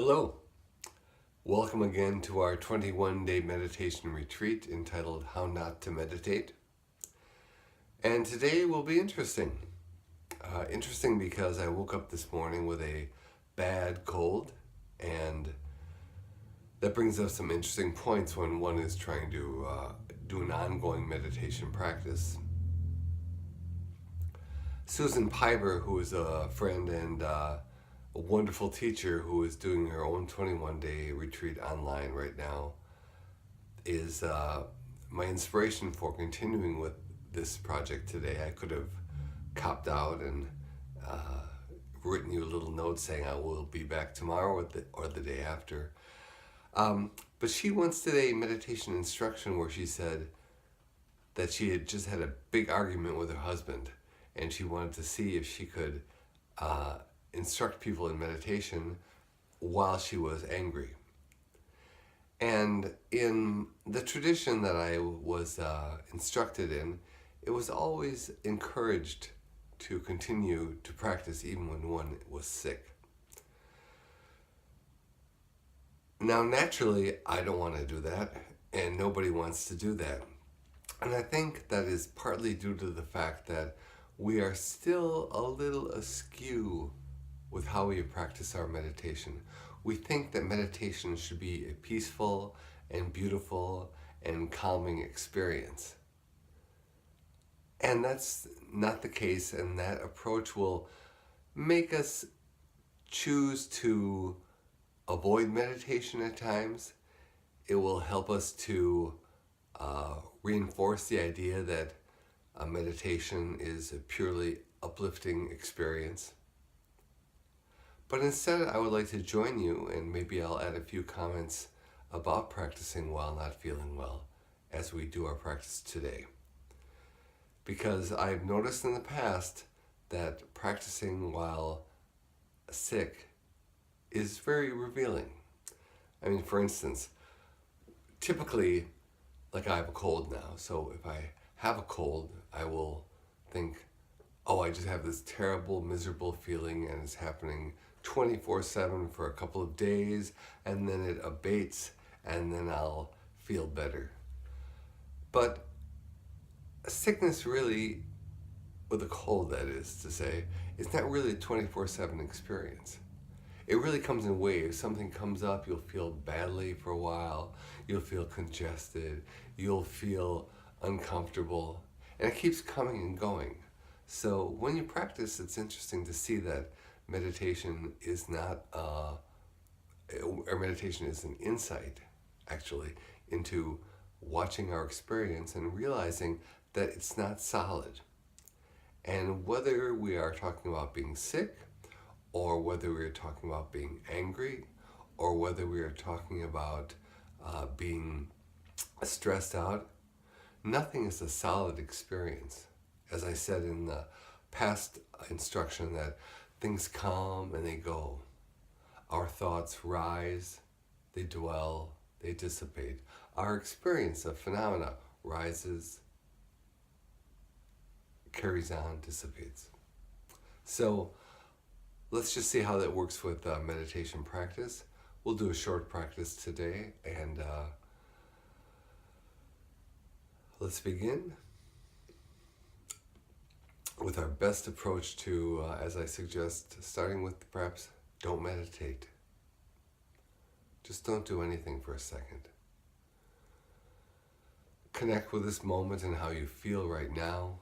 Hello. Welcome again to our 21-day meditation retreat entitled How Not to Meditate. And today will be interesting. Interesting because I woke up this morning with a bad cold, and that brings up some interesting points when one is trying to do an ongoing meditation practice. Susan Piper, who is a friend and a wonderful teacher who is doing her own 21-day retreat online right now, is my inspiration for continuing with this project today. I could have copped out and written you a little note saying I will be back tomorrow or the day after. But she once did a meditation instruction where she said that she had just had a big argument with her husband, and she wanted to see if she could instruct people in meditation while she was angry. And in the tradition that I was instructed in, it was always encouraged to continue to practice even when one was sick. Now, naturally, I don't want to do that, and nobody wants to do that. And I think that is partly due to the fact that we are still a little askew with how we practice our meditation. We think that meditation should be a peaceful and beautiful and calming experience. And that's not the case, and that approach will make us choose to avoid meditation at times. It will help us to reinforce the idea that meditation is a purely uplifting experience. But instead, I would like to join you, and maybe I'll add a few comments about practicing while not feeling well as we do our practice today. Because I've noticed in the past that practicing while sick is very revealing. I mean, for instance, typically, like I have a cold now, so if I have a cold, I will think, oh, I just have this terrible, miserable feeling, and it's happening 24/7 for a couple of days, and then it abates, and then I'll feel better. But sickness really, with a cold that is to say, is not really a 24/7 experience. It really comes in waves. Something comes up, you'll feel badly for a while, you'll feel congested, you'll feel uncomfortable, and it keeps coming and going. So when you practice, it's interesting to see that meditation is not, or meditation is an insight, actually, into watching our experience and realizing that it's not solid. And whether we are talking about being sick, or whether we are talking about being angry, or whether we are talking about being stressed out, nothing is a solid experience. As I said in the past instruction, that things come and they go. Our thoughts rise, they dwell, they dissipate. Our experience of phenomena rises, carries on, dissipates. So let's just see how that works with meditation practice. We'll do a short practice today, and let's begin with our best approach to, as I suggest, starting with perhaps don't meditate. Just don't do anything for a second. Connect with this moment and how you feel right now,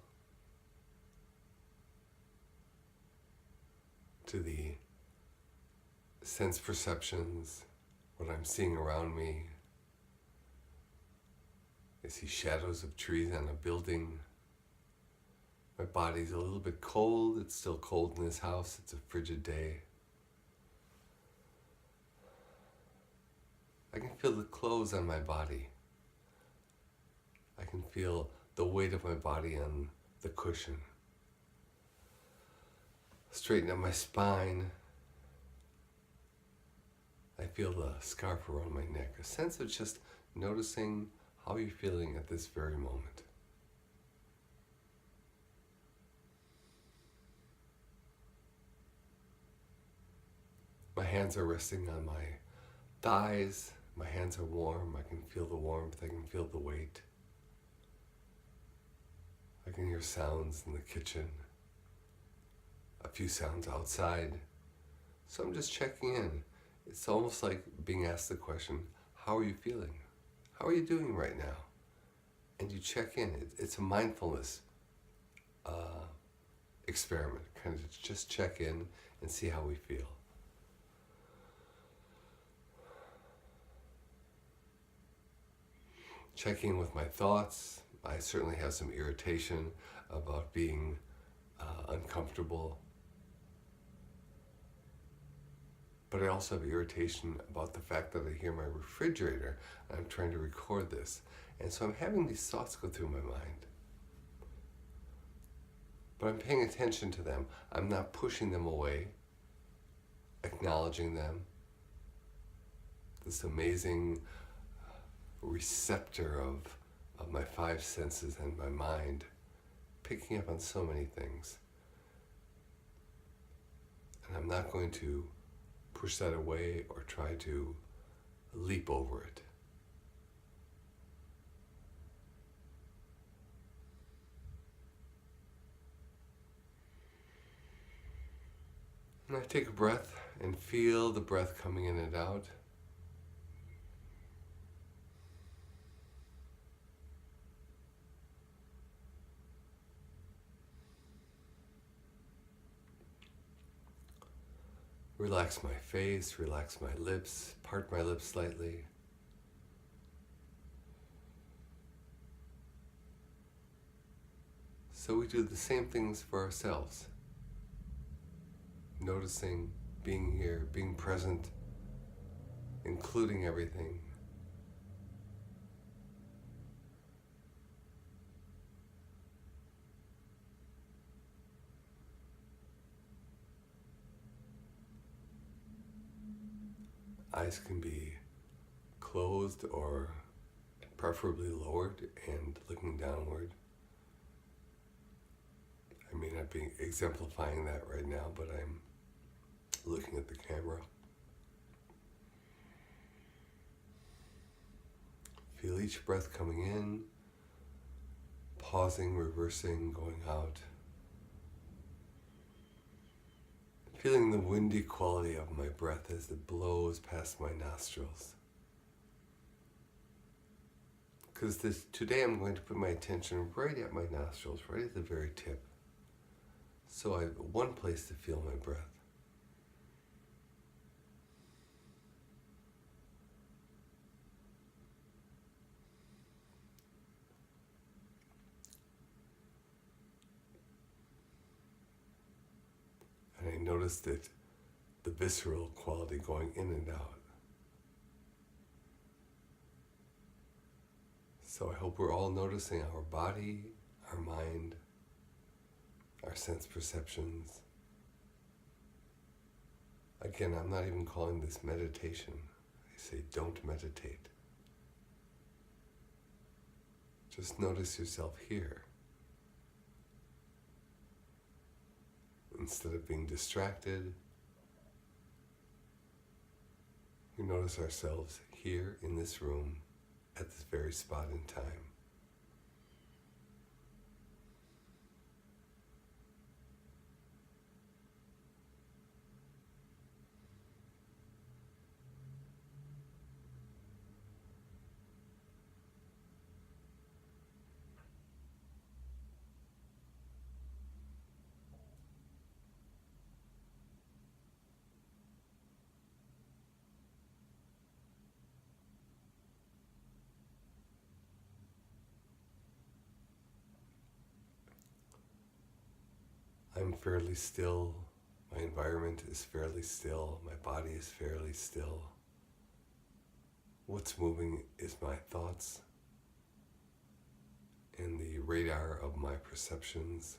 to the sense perceptions, what I'm seeing around me. I see shadows of trees on a building. My body's a little bit cold. It's still cold in this house. It's a frigid day. I can feel the clothes on my body. I can feel the weight of my body on the cushion. Straighten up my spine. I feel the scarf around my neck. A sense of just noticing how you're feeling at this very moment. My hands are resting on my thighs. My hands are warm. I can feel the warmth. I can feel the weight. I can hear sounds in the kitchen. A few sounds outside. So I'm just checking in. It's almost like being asked the question, how are you feeling? How are you doing right now? And you check in. It's a mindfulness experiment. Kind of just check in and see how we feel. Checking with my thoughts. I certainly have some irritation about being uncomfortable. But I also have irritation about the fact that I hear my refrigerator and I'm trying to record this. And so I'm having these thoughts go through my mind. But I'm paying attention to them. I'm not pushing them away, acknowledging them. This amazing receptor of my five senses and my mind, picking up on so many things. And I'm not going to push that away or try to leap over it. And I take a breath and feel the breath coming in and out. Relax my face, relax my lips, part my lips slightly. So we do the same things for ourselves. Noticing, being here, being present, including everything. Eyes can be closed or preferably lowered and looking downward. I may not be exemplifying that right now, but I'm looking at the camera. Feel each breath coming in, pausing, reversing, going out. Feeling the windy quality of my breath as it blows past my nostrils. Because today I'm going to put my attention right at my nostrils, right at the very tip. So I have one place to feel my breath. And I noticed it, the visceral quality going in and out. So I hope we're all noticing our body, our mind, our sense perceptions. Again, I'm not even calling this meditation. I say don't meditate. Just notice yourself here. Instead of being distracted, we notice ourselves here in this room at this very spot in time. I'm fairly still, my environment is fairly still, my body is fairly still. What's moving is my thoughts and the radar of my perceptions.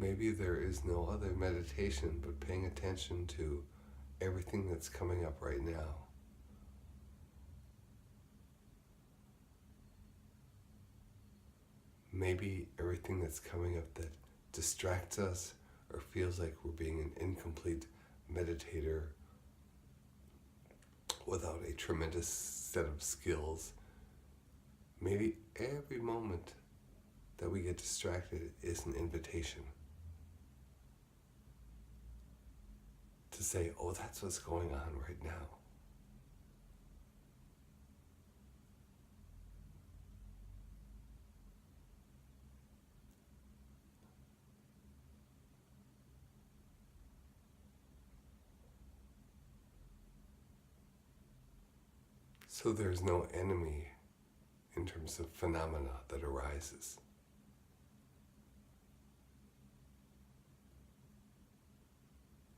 Maybe there is no other meditation but paying attention to everything that's coming up right now. Maybe everything that's coming up that distracts us or feels like we're being an incomplete meditator without a tremendous set of skills. Maybe every moment that we get distracted is an invitation to say, oh, that's what's going on right now. So there's no enemy in terms of phenomena that arises.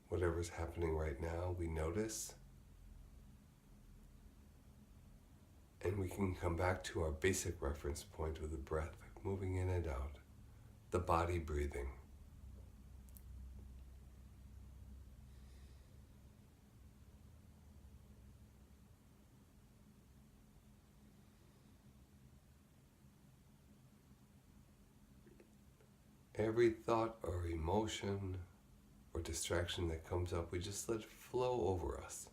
Whatever's happening right now, we notice, and we can come back to our basic reference point of the breath moving in and out, the body breathing. Every thought or emotion or distraction that comes up, we just let it flow over us.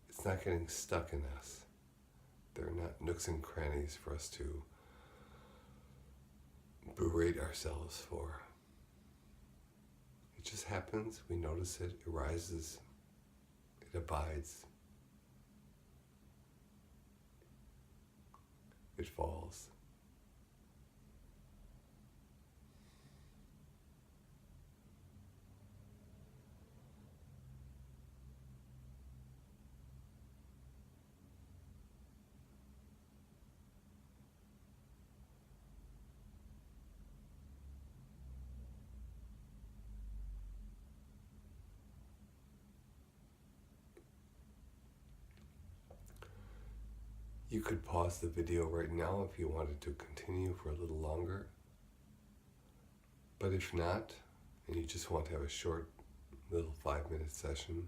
It's not getting stuck in us. There are not nooks and crannies for us to berate ourselves for. It just happens, we notice it, it rises, it abides, it falls. You could pause the video right now if you wanted to continue for a little longer. But if not, and you just want to have a short little 5-minute session,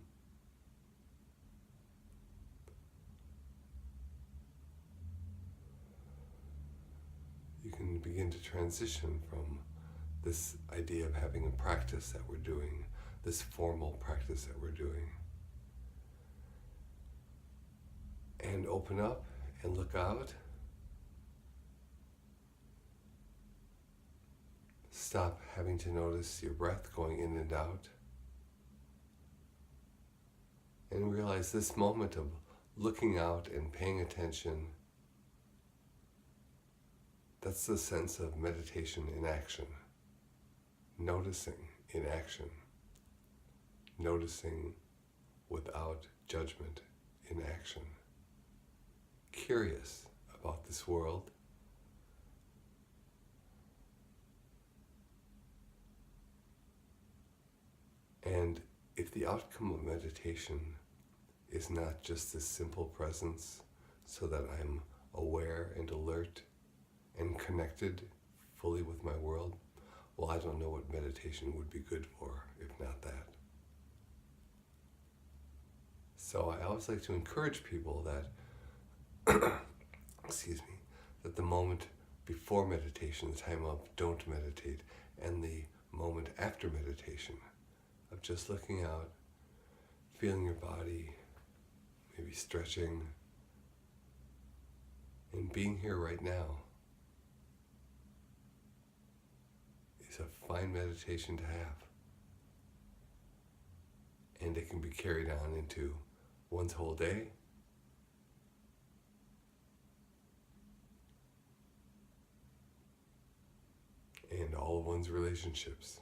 you can begin to transition from this idea of having a practice that we're doing, this formal practice that we're doing, and open up and look out. Stop having to notice your breath going in and out. And realize this moment of looking out and paying attention, that's the sense of meditation in action. Noticing in action. Noticing without judgment in action. Curious about this world. And if the outcome of meditation is not just this simple presence so that I'm aware and alert and connected fully with my world, well, I don't know what meditation would be good for if not that. So I always like to encourage people that that the moment before meditation, the time of don't meditate, and the moment after meditation, of just looking out, feeling your body, maybe stretching, and being here right now is a fine meditation to have. And it can be carried on into one's whole day, and all of one's relationships.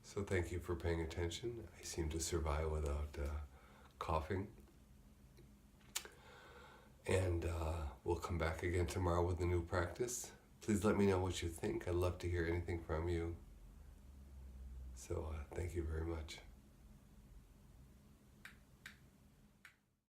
So thank you for paying attention. I seem to survive without coughing. And we'll come back again tomorrow with a new practice. Please let me know what you think. I'd love to hear anything from you. So thank you very much.